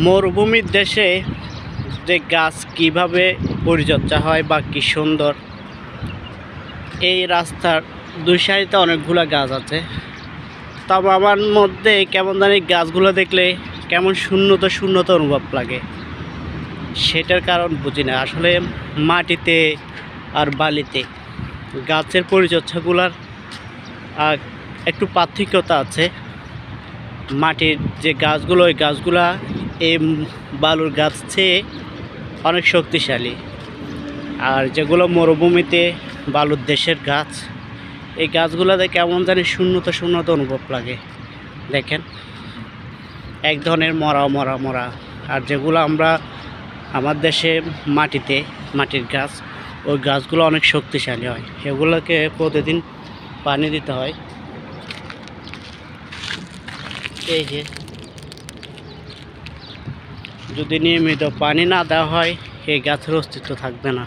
মরুভূমির দেশে যে গাছ কিভাবে পরিচর্যা হয় বা কি সুন্দর। এই রাস্তার দুই সাইডে অনেকগুলো গাছ আছে, তবে আমার মধ্যে কেমন জানি গাছগুলো দেখলে কেমন শূন্যতা শূন্যতা অনুভব লাগে। সেটার কারণ বুঝি না। আসলে মাটিতে আর বালিতে গাছের পরিচর্যাগুলোর একটু পার্থক্যতা আছে। মাটির যে গাছগুলো, ওই গাছগুলা এই বালুর গাছ চেয়ে অনেক শক্তিশালী। আর যেগুলো মরুভূমিতে বালুর দেশের গাছ, এই গাছগুলোতে কেমন জানি শূন্যতা শূন্যতা অনুভব লাগে। দেখেন, এক ধরনের মরা মরা মরা। আর যেগুলো আমরা আমার দেশে মাটির গাছ, ওই গাছগুলো অনেক শক্তিশালী হয়। এগুলোকে প্রতিদিন পানি দিতে হয়। এই যে, যদি নিয়মিত পানি না দেওয়া হয়, এই গাছের অস্তিত্ব থাকবে না।